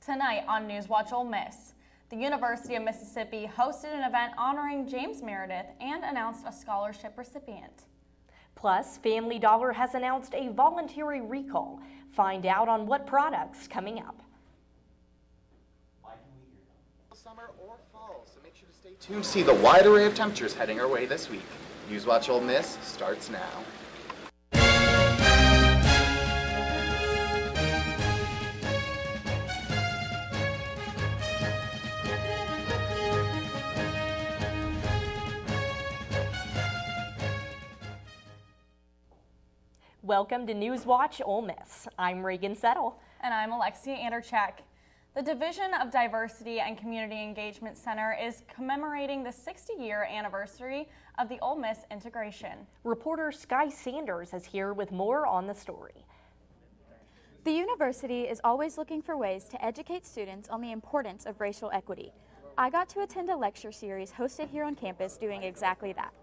Tonight on NewsWatch Ole Miss, the University of Mississippi hosted an event honoring James Meredith and announced a scholarship recipient. Plus, Family Dollar has announced a voluntary recall. Find out on what products coming up. Summer or fall, so make sure to stay tuned to see the wide array of temperatures heading our way this week. NewsWatch Ole Miss starts now. Welcome to NewsWatch Ole Miss. I'm Reagan Settle. And I'm Alexia Anderchak. The Division of Diversity and Community Engagement Center is commemorating the 60-year anniversary of the Ole Miss integration. Reporter Sky Sanders is here with more on the story. The university is always looking for ways to educate students on the importance of racial equity. I got to attend a lecture series hosted here on campus doing exactly that.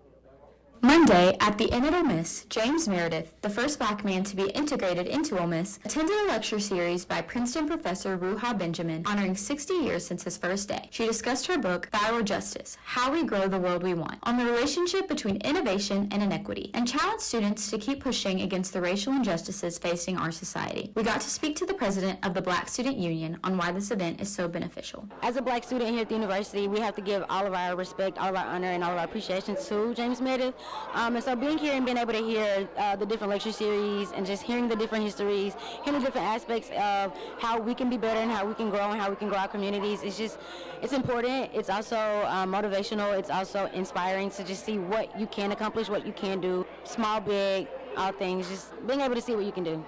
Monday, at the Inn at Ole Miss, James Meredith, the first black man to be integrated into Ole Miss, attended a lecture series by Princeton professor Ruha Benjamin honoring 60 years since his first day. She discussed her book, Viral Justice, How We Grow the World We Want, on the relationship between innovation and inequity, and challenged students to keep pushing against the racial injustices facing our society. We got to speak to the president of the Black Student Union on why this event is so beneficial. As a black student here at the university, we have to give all of our respect, all of our honor, and all of our appreciation to James Meredith. And so being here and being able to hear the different lecture series and just hearing the different histories, hearing the different aspects of how we can be better and how we can grow and how we can grow our communities, it's important. It's also motivational. It's also inspiring to just see what you can accomplish, what you can do, small, big, all things, just being able to see what you can do.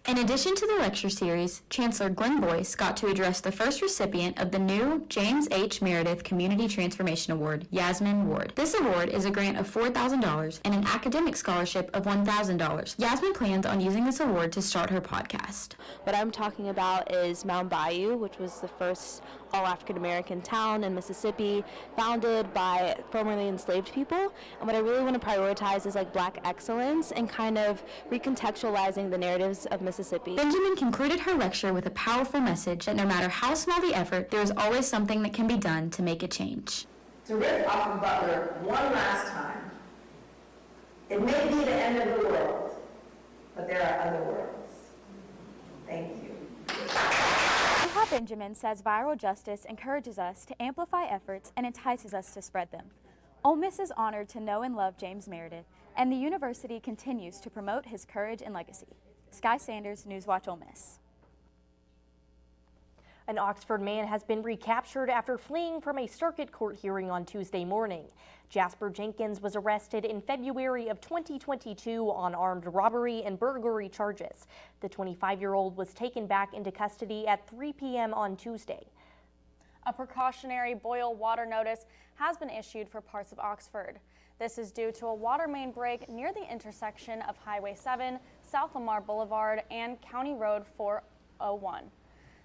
In addition to the lecture series, Chancellor Glenn Boyce got to address the first recipient of the new James H. Meredith Community Transformation Award, Yasmin Ward. This award is a grant of $4,000 and an academic scholarship of $1,000. Yasmin plans on using this award to start her podcast. What I'm talking about is Mound Bayou, which was the first all-African-American town in Mississippi, founded by formerly enslaved people. And what I really want to prioritize is like Black excellence and kind of recontextualizing the narratives of Mississippi. Benjamin concluded her lecture with a powerful message that no matter how small the effort, there is always something that can be done to make a change. To riff off of Butler one last time, it may be the end of the world, but there are other worlds. Thank you. Ruha Benjamin says viral justice encourages us to amplify efforts and entices us to spread them. Ole Miss is honored to know and love James Meredith, and the university continues to promote his courage and legacy. Sky Sanders, NewsWatch Ole Miss. An Oxford man has been recaptured after fleeing from a circuit court hearing on Tuesday morning. Jasper Jenkins was arrested in February of 2022 on armed robbery and burglary charges. The 25-year-old was taken back into custody at 3 p.m. on Tuesday. A precautionary boil water notice has been issued for parts of Oxford. This is due to a water main break near the intersection of Highway 7, South Lamar Boulevard, and County Road 401.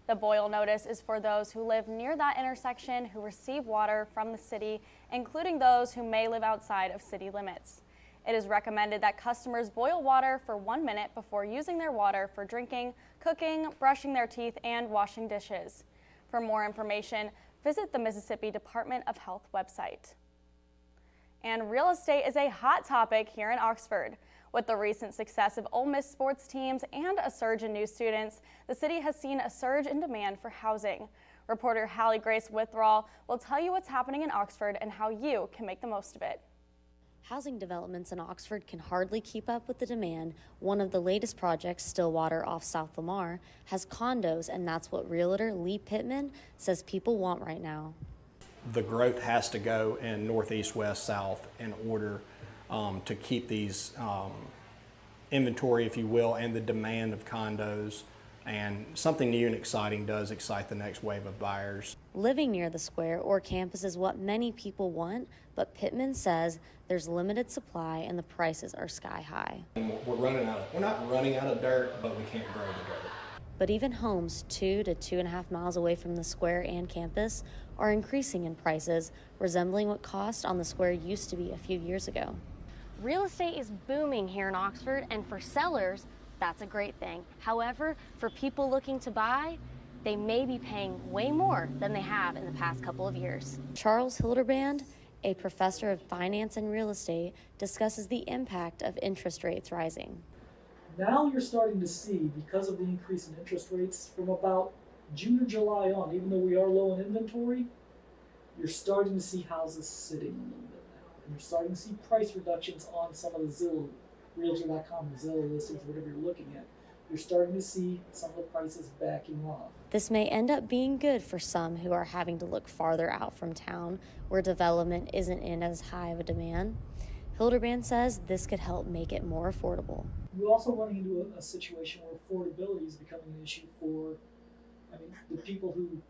The boil notice is for those who live near that intersection who receive water from the city, including those who may live outside of city limits. It is recommended that customers boil water for 1 minute before using their water for drinking, cooking, brushing their teeth, and washing dishes. For more information, visit the Mississippi Department of Health website. And real estate is a hot topic here in Oxford. With the recent success of Ole Miss sports teams and a surge in new students, the city has seen a surge in demand for housing. Reporter Hallie Grace Withrall will tell you what's happening in Oxford and how you can make the most of it. Housing developments in Oxford can hardly keep up with the demand. One of the latest projects, Stillwater off South Lamar, has condos, and that's what realtor Lee Pittman says people want right now. The growth has to go in northeast, west, south in order to keep these inventory, if you will, and the demand of condos. And something new and exciting does excite the next wave of buyers. Living near the square or campus is what many people want, but Pittman says there's limited supply and the prices are sky high. We're not running out of dirt, but we can't grow the dirt. But even homes 2 to 2.5 miles away from the square and campus are increasing in prices, resembling what cost on the square used to be a few years ago. Real estate is booming here in Oxford, and for sellers, that's a great thing. However, for people looking to buy, they may be paying way more than they have in the past couple of years. Charles Hildebrand, a professor of finance and real estate, discusses the impact of interest rates rising. Now you're starting to see, because of the increase in interest rates from about June or July on, even though we are low in inventory, you're starting to see houses sitting a little bit now. And you're starting to see price reductions on some of the Zillow, Realtor.com, Zillow listings, whatever you're looking at. You're starting to see some of the prices backing off. This may end up being good for some who are having to look farther out from town where development isn't in as high of a demand. Hildebrand says this could help make it more affordable. We're also running into a situation where affordability is becoming an issue for, the people who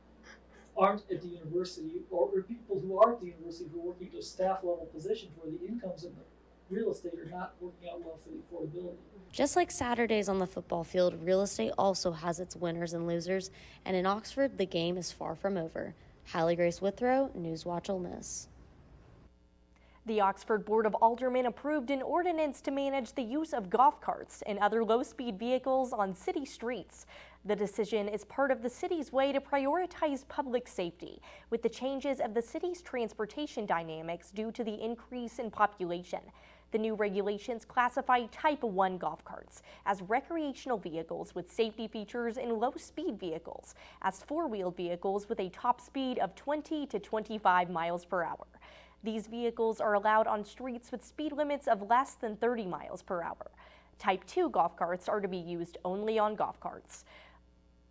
aren't at the university, or people who are at the university who are working at those staff level positions where the incomes in the real estate are not working out well for the affordability. Just like Saturdays on the football field, real estate also has its winners and losers, and in Oxford, the game is far from over. Hallie Grace Withrow, NewsWatch Ole Miss. The Oxford Board of Aldermen approved an ordinance to manage the use of golf carts and other low-speed vehicles on city streets. The decision is part of the city's way to prioritize public safety with the changes of the city's transportation dynamics due to the increase in population. The new regulations classify Type 1 golf carts as recreational vehicles with safety features and low-speed vehicles as four-wheeled vehicles with a top speed of 20 to 25 miles per hour. These vehicles are allowed on streets with speed limits of less than 30 miles per hour. Type 2 golf carts are to be used only on golf carts.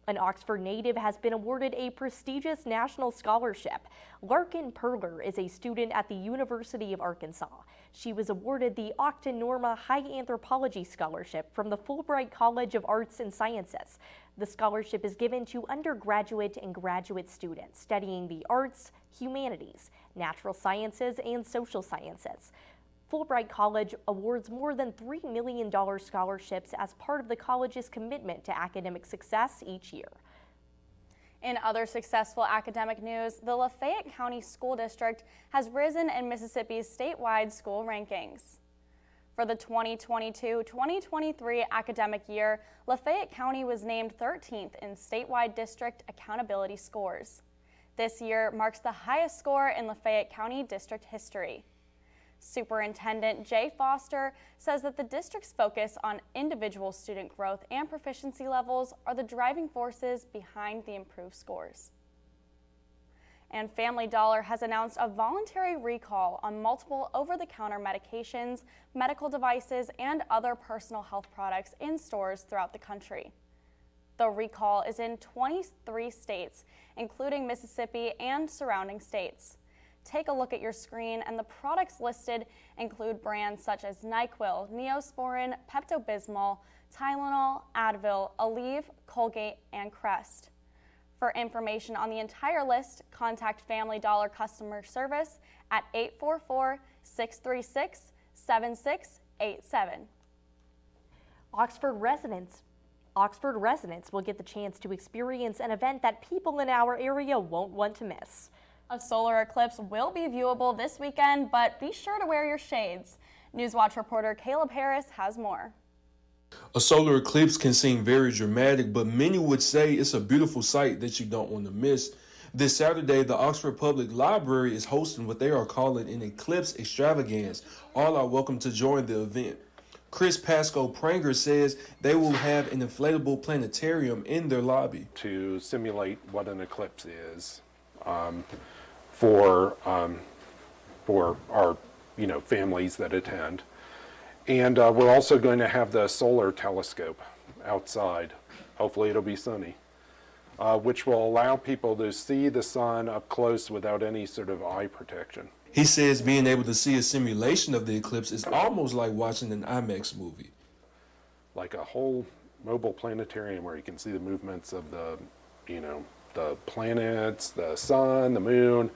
An Oxford native has been awarded a prestigious national scholarship. Larkin Perler is a student at the University of Arkansas. She was awarded the Octa Norma High Anthropology Scholarship from the Fulbright College of Arts and Sciences. The scholarship is given to undergraduate and graduate students studying the arts, humanities, natural sciences, and social sciences. Fulbright College awards more than $3 million scholarships as part of the college's commitment to academic success each year. In other successful academic news, the Lafayette County School District has risen in Mississippi's statewide school rankings. For the 2022-2023 academic year, Lafayette County was named 13th in statewide district accountability scores. This year marks the highest score in Lafayette County district history. Superintendent Jay Foster says that the district's focus on individual student growth and proficiency levels are the driving forces behind the improved scores. And Family Dollar has announced a voluntary recall on multiple over-the-counter medications, medical devices, and other personal health products in stores throughout the country. The recall is in 23 states, including Mississippi and surrounding states. Take a look at your screen, and the products listed include brands such as NyQuil, Neosporin, Pepto-Bismol, Tylenol, Advil, Aleve, Colgate, and Crest. For information on the entire list, contact Family Dollar customer service at 844-636-7687. Oxford residents will get the chance to experience an event that people in our area won't want to miss. A solar eclipse will be viewable this weekend, but be sure to wear your shades. NewsWatch reporter Caleb Harris has more. A solar eclipse can seem very dramatic, but many would say it's a beautiful sight that you don't want to miss. This Saturday, the Oxford Public Library is hosting what they are calling an eclipse extravaganza. All are welcome to join the event. Chris Pascoe-Pranger says they will have an inflatable planetarium in their lobby. To simulate what an eclipse is for our families that attend. And we're also going to have the solar telescope outside. Hopefully it'll be sunny, which will allow people to see the sun up close without any sort of eye protection. He says being able to see a simulation of the eclipse is almost like watching an IMAX movie. Like a whole mobile planetarium where you can see the movements of the planets, the sun, the moon,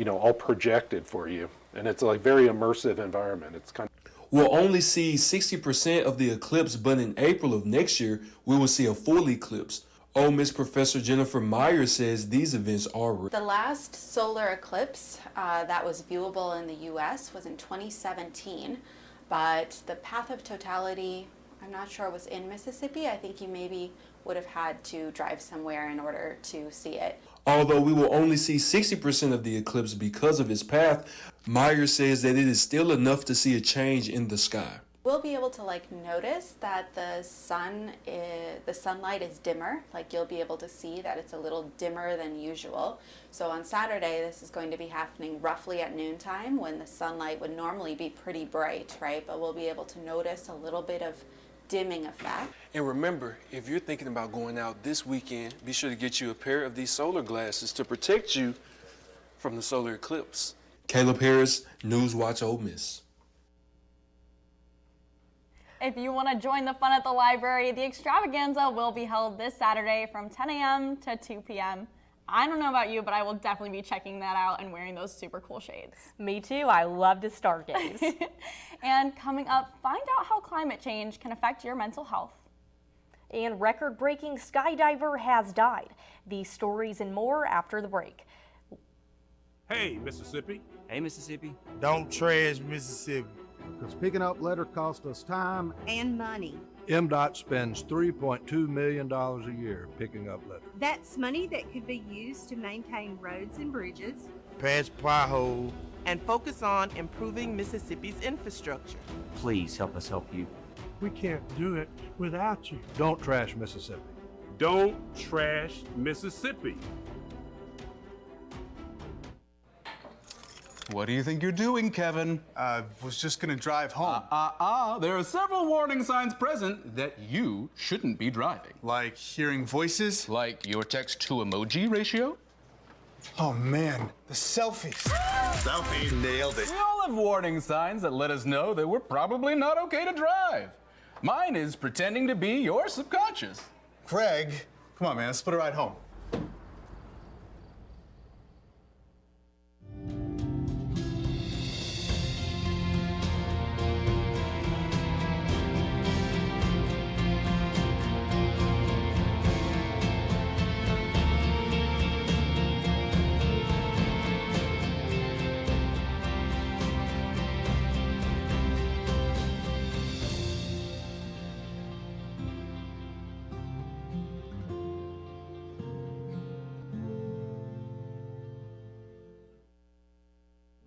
all projected for you. And it's like very immersive environment. It's kind of... We'll only see 60% of the eclipse, but in April of next year, we will see a full eclipse. Ole Miss professor Jennifer Meyer says these events are real. The last solar eclipse that was viewable in the U.S. was in 2017, but the path of totality, I'm not sure it was in Mississippi. I think you maybe would have had to drive somewhere in order to see it. Although we will only see 60% of the eclipse because of its path, Meyer says that it is still enough to see a change in the sky. We'll be able to notice that the sunlight is dimmer. You'll be able to see that it's a little dimmer than usual. So on Saturday, this is going to be happening roughly at noontime when the sunlight would normally be pretty bright, right? But we'll be able to notice a little bit of dimming effect. And remember, if you're thinking about going out this weekend, be sure to get you a pair of these solar glasses to protect you from the solar eclipse. Caleb Harris, NewsWatch Ole Miss. If you want to join the fun at the library, the extravaganza will be held this Saturday from 10 a.m. to 2 p.m. I don't know about you, but I will definitely be checking that out and wearing those super cool shades. Me too. I love to stargaze. And coming up, find out how climate change can affect your mental health. And record-breaking skydiver has died. These stories and more after the break. Hey, Mississippi. Hey, Mississippi. Don't trash Mississippi. Because picking up litter costs us time and money. MDOT spends $3.2 million a year picking up litter. That's money that could be used to maintain roads and bridges, patch potholes, and focus on improving Mississippi's infrastructure. Please help us help you. We can't do it without you. Don't trash Mississippi. Don't trash Mississippi. What do you think you're doing, Kevin? Was just gonna drive home. There are several warning signs present that you shouldn't be driving. Like hearing voices? Like your text-to-emoji ratio? Oh man, the selfies. Selfie, nailed it. We all have warning signs that let us know that we're probably not okay to drive. Mine is pretending to be your subconscious. Craig, come on man, let's split a ride home.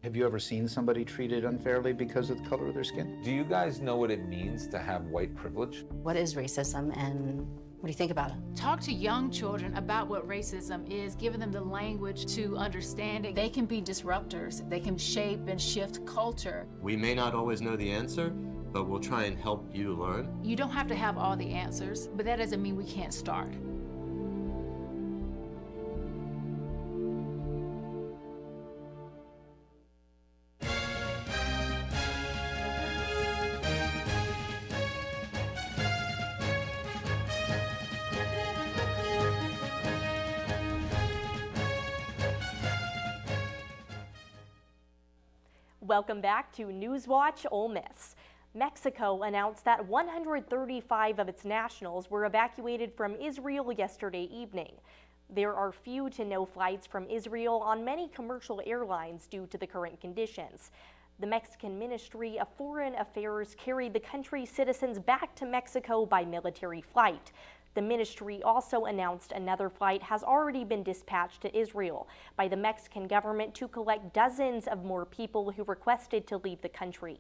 Have you ever seen somebody treated unfairly because of the color of their skin? Do you guys know what it means to have white privilege? What is racism and what do you think about it? Talk to young children about what racism is, giving them the language to understand it. They can be disruptors. They can shape and shift culture. We may not always know the answer, but we'll try and help you learn. You don't have to have all the answers, but that doesn't mean we can't start. Welcome back to NewsWatch Ole Miss. Mexico announced that 135 of its nationals were evacuated from Israel yesterday evening. There are few to no flights from Israel on many commercial airlines due to the current conditions. The Mexican Ministry of Foreign Affairs carried the country's citizens back to Mexico by military flight. The ministry also announced another flight has already been dispatched to Israel by the Mexican government to collect dozens of more people who requested to leave the country.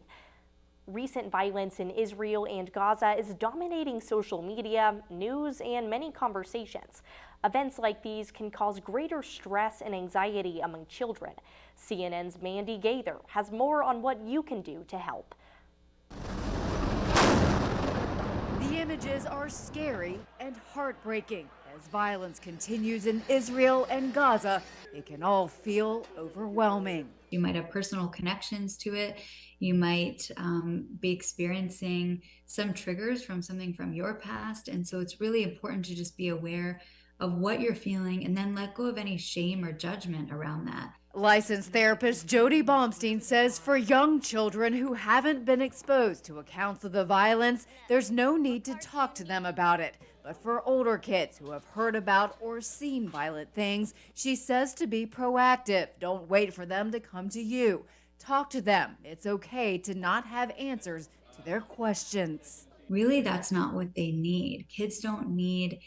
Recent violence in Israel and Gaza is dominating social media, news, and many conversations. Events like these can cause greater stress and anxiety among children. CNN's Mandy Gaither has more on what you can do to help. The images are scary and heartbreaking. As violence continues in Israel and Gaza, it can all feel overwhelming. You might have personal connections to it. You might be experiencing some triggers from something from your past. And so it's really important to just be aware of what you're feeling and then let go of any shame or judgment around that. Licensed therapist Jody Baumstein says for young children who haven't been exposed to accounts of the violence, there's no need to talk to them about it. But for older kids who have heard about or seen violent things, she says to be proactive. Don't wait for them to come to you. Talk to them. It's okay to not have answers to their questions. really that's not what they need. Kids don't need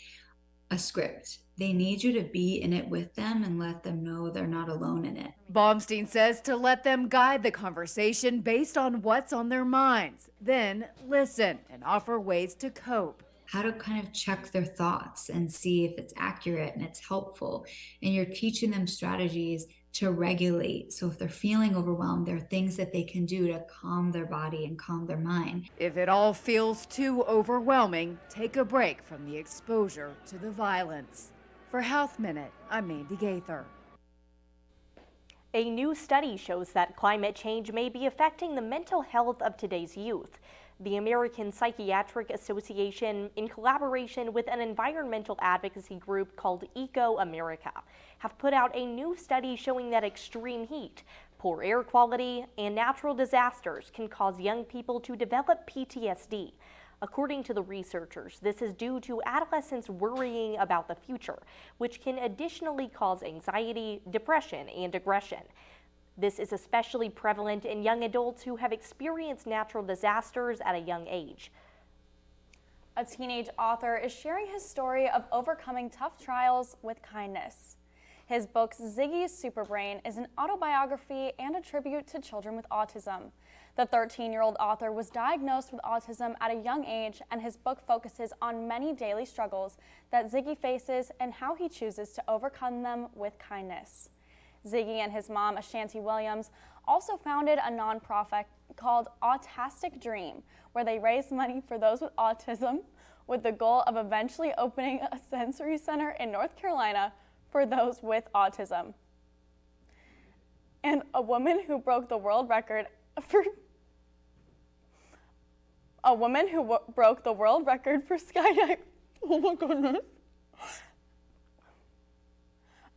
a script. They need you to be in it with them and let them know they're not alone in it. Baumstein says to let them guide the conversation based on what's on their minds. Then listen and offer ways to cope. How to kind of check their thoughts and see if it's accurate and it's helpful. And you're teaching them strategies to regulate. So if they're feeling overwhelmed, there are things that they can do to calm their body and calm their mind. If it all feels too overwhelming, take a break from the exposure to the violence. For Health Minute, I'm Mandy Gaither. A new study shows that climate change may be affecting the mental health of today's youth. The American Psychiatric Association, in collaboration with an environmental advocacy group called Eco America, have put out a new study showing that extreme heat, poor air quality, and natural disasters can cause young people to develop PTSD. According to the researchers, this is due to adolescents worrying about the future, which can additionally cause anxiety, depression, and aggression. This is especially prevalent in young adults who have experienced natural disasters at a young age. A teenage author is sharing his story of overcoming tough trials with kindness. His book, Ziggy's Superbrain, is an autobiography and a tribute to children with autism. The 13-year-old author was diagnosed with autism at a young age, and his book focuses on many daily struggles that Ziggy faces and how he chooses to overcome them with kindness. Ziggy and his mom, Ashanti Williams, also founded a nonprofit called Autastic Dream, where they raise money for those with autism with the goal of eventually opening a sensory center in North Carolina for those with autism. And a woman who broke the world record for skydiving. Oh my goodness.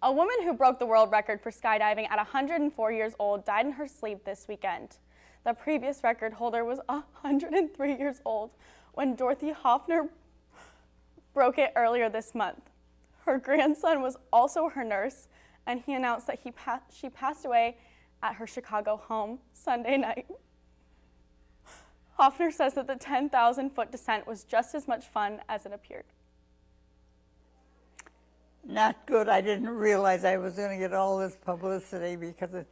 A woman who broke the world record for skydiving at 104 years old died in her sleep this weekend. The previous record holder was 103 years old when Dorothy Hoffner broke it earlier this month. Her grandson was also her nurse, and he announced that she passed away at her Chicago home Sunday night. Hoffner says that the 10,000-foot descent was just as much fun as it appeared. Not good. I didn't realize I was going to get all this publicity because it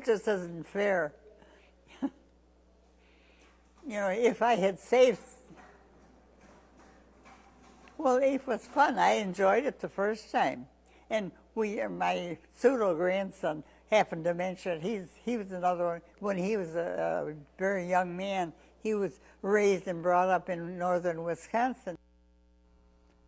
just isn't fair. You know, if I had saved, well, it was fun. I enjoyed it the first time. And my pseudo grandson happened to mention he was another one. When he was a very young man, he was raised and brought up in northern Wisconsin.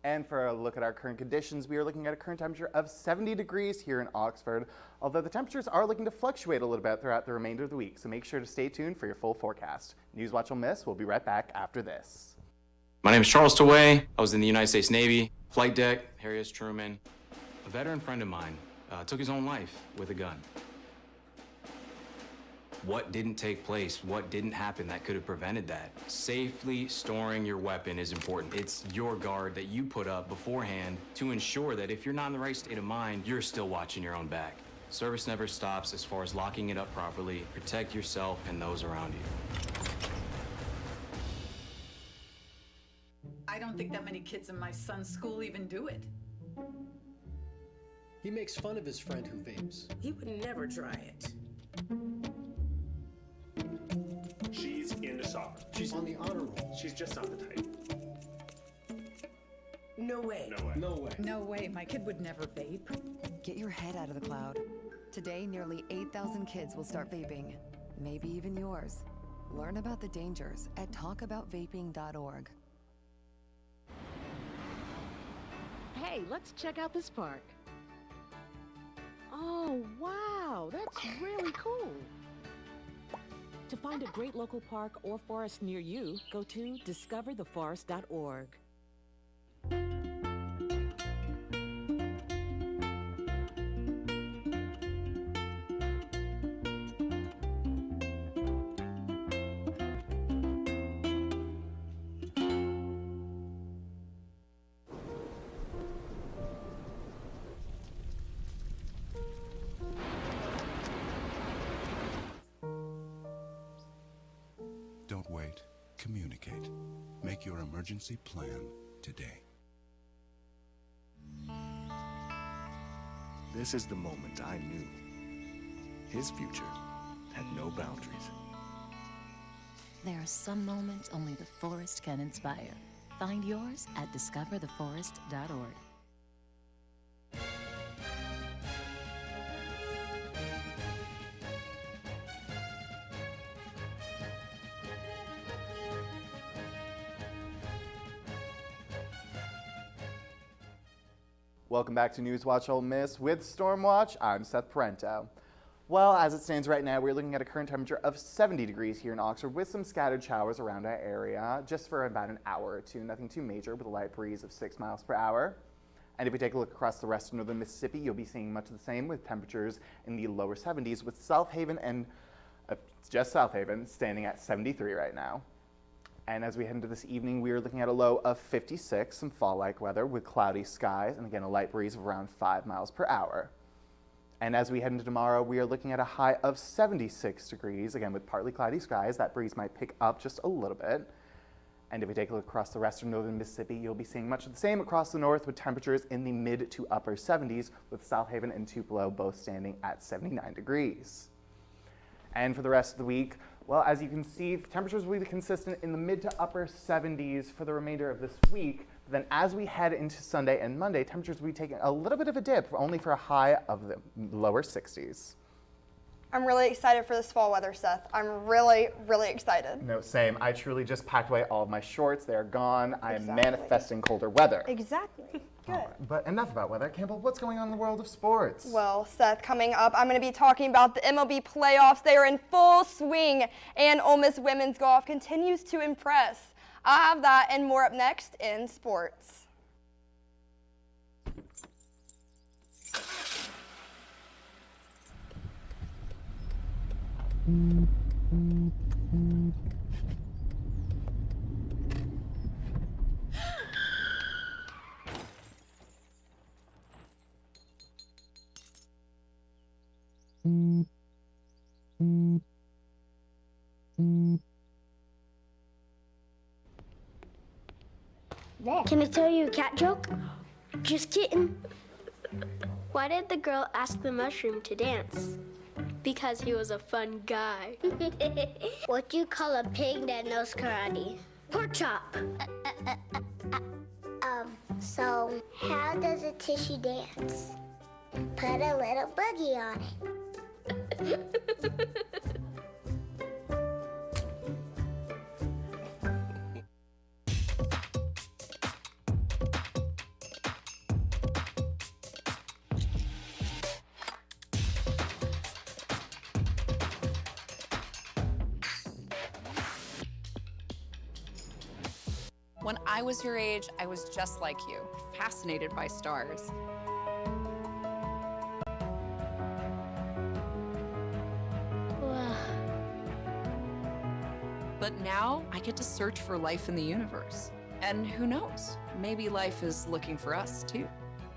And for a look at our current conditions, we are looking at a current temperature of 70 degrees here in Oxford, although the temperatures are looking to fluctuate a little bit throughout the remainder of the week, so make sure to stay tuned for your full forecast. NewsWatch Ole Miss will be right back after this. My name is Charles Taway. I was in the United States Navy, flight deck, Harry S. Truman. A veteran friend of mine took his own life with a gun. What didn't take place? What didn't happen that could have prevented that? Safely storing your weapon is important. It's your guard that you put up beforehand to ensure that if you're not in the right state of mind, you're still watching your own back. Service never stops as far as locking it up properly. Protect yourself and those around you. I don't think that many kids in my son's school even do it. He makes fun of his friend who vapes. He would never try it. She's into soccer. She's on the honor roll. She's just not the type. No way. No way. No way. No way, my kid would never vape. Get your head out of the cloud. Today, nearly 8,000 kids will start vaping, maybe even yours. Learn about the dangers at talkaboutvaping.org. Hey, let's check out this park. Oh, wow, that's really cool. To find a great local park or forest near you, go to discovertheforest.org. Don't wait. Communicate. Make your emergency plan today. This is the moment I knew. His future had no boundaries. There are some moments only the forest can inspire. Find yours at discovertheforest.org. Welcome back to NewsWatch Ole Miss with Stormwatch. I'm Seth Parento. Well, as it stands right now, we're looking at a current temperature of 70 degrees here in Oxford with some scattered showers around our area just for about an hour or two. Nothing too major with a light breeze of 6 miles per hour. And if we take a look across the rest of northern Mississippi, you'll be seeing much of the same with temperatures in the lower 70s with South Haven and just South Haven standing at 73 right now. And as we head into this evening, we are looking at a low of 56, some fall-like weather with cloudy skies, and again, a light breeze of around 5 miles per hour. And as we head into tomorrow, we are looking at a high of 76 degrees, again, with partly cloudy skies. That breeze might pick up just a little bit. And if we take a look across the rest of northern Mississippi, you'll be seeing much of the same across the north with temperatures in the mid to upper 70s, with South Haven and Tupelo both standing at 79 degrees. And for the rest of the week, well, as you can see, temperatures will be consistent in the mid to upper 70s for the remainder of this week. Then as we head into Sunday and Monday, temperatures will be taking a little bit of a dip, only for a high of the lower 60s. I'm really excited for this fall weather, Seth. I'm really, really excited. No, same. I truly just packed away all of my shorts. They're gone. I am manifesting colder weather. Exactly. Good. But enough about weather. Campbell, what's going on in the world of sports? Well, Seth, coming up, I'm going to be talking about the MLB playoffs. They are in full swing, and Ole Miss women's golf continues to impress. I have that and more up next in sports. Can I tell you a cat joke? Just kidding. Why did the girl ask the mushroom to dance? Because he was a fun guy. What do you call a pig that knows karate? Pork chop. So how does a tissue dance? Put a little boogie on it. When I was your age, I was just like you, fascinated by stars. Wow. But now I get to search for life in the universe. And who knows, maybe life is looking for us too.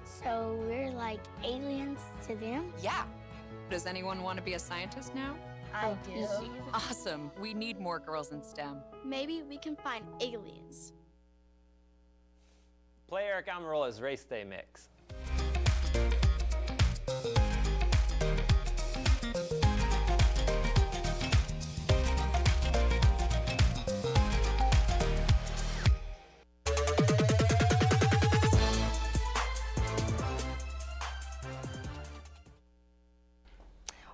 So we're like aliens to them? Yeah. Does anyone want to be a scientist now? I do. Awesome. We need more girls in STEM. Maybe we can find aliens. Play Eric Amarola's Race Day Mix.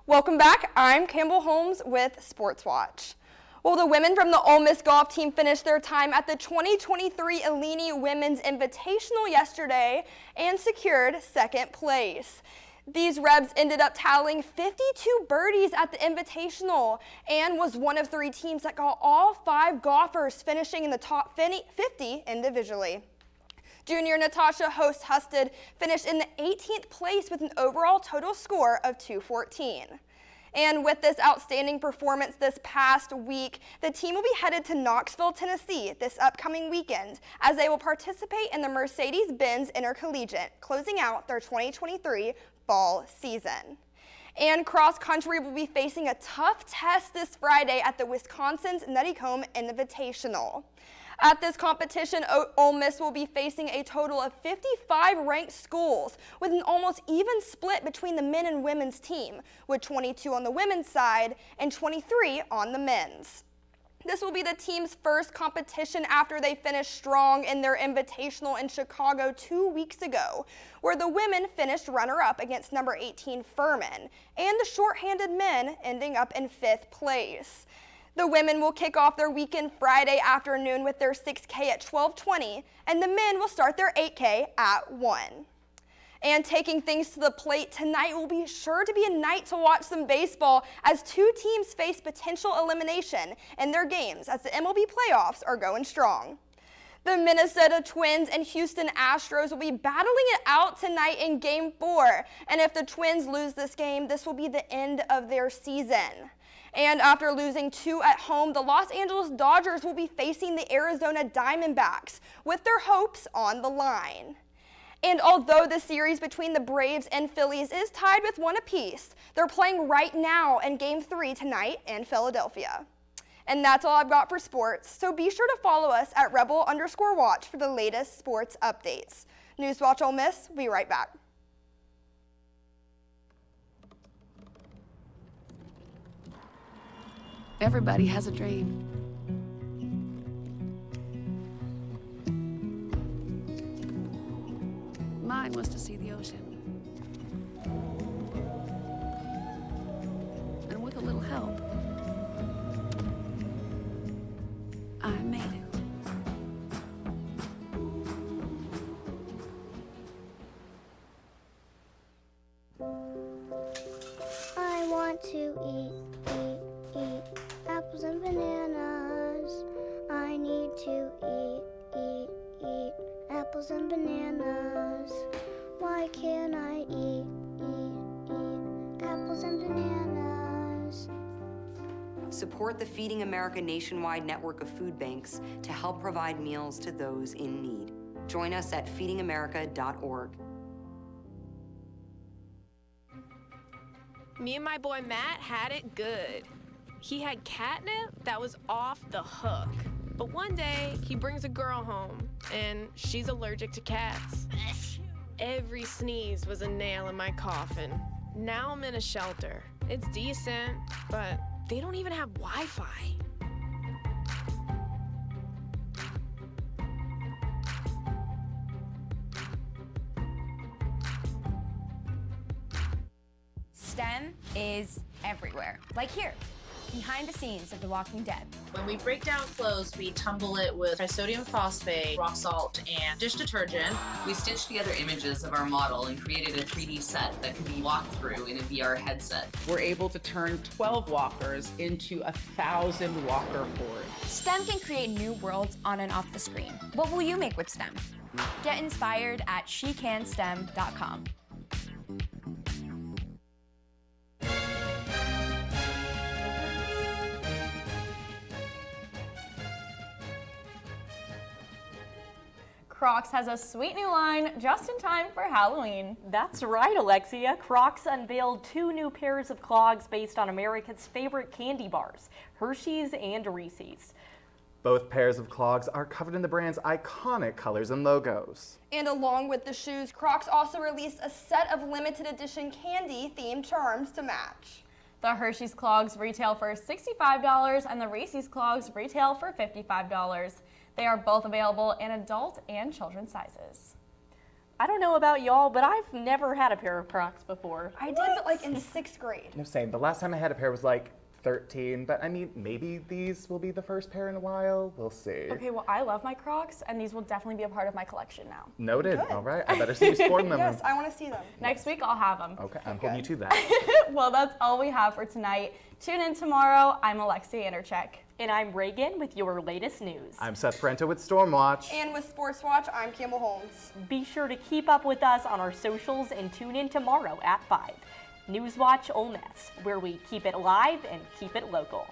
Welcome back. I'm Campbell Holmes with Sports Watch. Well, the women from the Ole Miss golf team finished their time at the 2023 Alini Women's Invitational yesterday and secured second place. These Rebs ended up tallying 52 birdies at the Invitational and was one of 3 teams that got all 5 golfers finishing in the top 50 individually. Junior Natasha Host-Husted finished in the 18th place with an overall total score of 214. And with this outstanding performance this past week, the team will be headed to Knoxville, Tennessee this upcoming weekend as they will participate in the Mercedes-Benz Intercollegiate, closing out their 2023 fall season. And cross country will be facing a tough test this Friday at the Wisconsin's Nuttycombe Invitational. At this competition, Ole Miss will be facing a total of 55 ranked schools with an almost even split between the men and women's team, with 22 on the women's side and 23 on the men's. This will be the team's first competition after they finished strong in their invitational in Chicago 2 weeks ago, where the women finished runner-up against number 18 Furman, and the shorthanded men ending up in 5th place. The women will kick off their weekend Friday afternoon with their 6K at 12:20, and the men will start their 8K at 1. And taking things to the plate, tonight will be sure to be a night to watch some baseball as two teams face potential elimination in their games as the MLB playoffs are going strong. The Minnesota Twins and Houston Astros will be battling it out tonight in Game 4. And if the Twins lose this game, this will be the end of their season. And after losing 2 at home, the Los Angeles Dodgers will be facing the Arizona Diamondbacks with their hopes on the line. And although the series between the Braves and Phillies is tied with 1 apiece, they're playing right now in Game 3 tonight in Philadelphia. And that's all I've got for sports, so be sure to follow us at rebel_watch for the latest sports updates. NewsWatch Ole Miss, we'll be right back. Everybody has a dream. Mine was to see the ocean. And with a little help, I made it. I want to eat apples and bananas. I need to eat apples and bananas. Why can't I eat apples and bananas? Support the Feeding America nationwide network of food banks to help provide meals to those in need. Join us at feedingamerica.org. Me and my boy Matt had it good. He had catnip that was off the hook. But one day, he brings a girl home, and she's allergic to cats. Every sneeze was a nail in my coffin. Now I'm in a shelter. It's decent, but they don't even have Wi-Fi. STEM is everywhere. Like here, behind the scenes of The Walking Dead. When we break down clothes, we tumble it with trisodium phosphate, rock salt, and dish detergent. We stitched together images of our model and created a 3D set that can be walked through in a VR headset. We're able to turn 12 walkers into 1,000 walker boards. STEM can create new worlds on and off the screen. What will you make with STEM? Get inspired at shecanstem.com. Crocs has a sweet new line just in time for Halloween. That's right, Alexia. Crocs unveiled 2 new pairs of clogs based on America's favorite candy bars, Hershey's and Reese's. Both pairs of clogs are covered in the brand's iconic colors and logos. And along with the shoes, Crocs also released a set of limited edition candy-themed charms to match. The Hershey's clogs retail for $65 and the Reese's clogs retail for $55. They are both available in adult and children's sizes. I don't know about y'all, but I've never had a pair of Crocs before. I did, but like in 6th grade. No, same. The last time I had a pair was like 13, but I mean, maybe these will be the first pair in a while. We'll see. Okay, well, I love my Crocs, and these will definitely be a part of my collection now. Noted. Good. All right. I better see you sporting them. Yes, I want to see them. Next week, I'll have them. Okay, I'm holding you to that. Well, that's all we have for tonight. Tune in tomorrow. I'm Alexia Intercheck. And I'm Reagan with your latest news. I'm Seth Parento with Stormwatch. And with Sports Watch, I'm Campbell Holmes. Be sure to keep up with us on our socials and tune in tomorrow at 5. NewsWatch Ole Miss, where we keep it live and keep it local.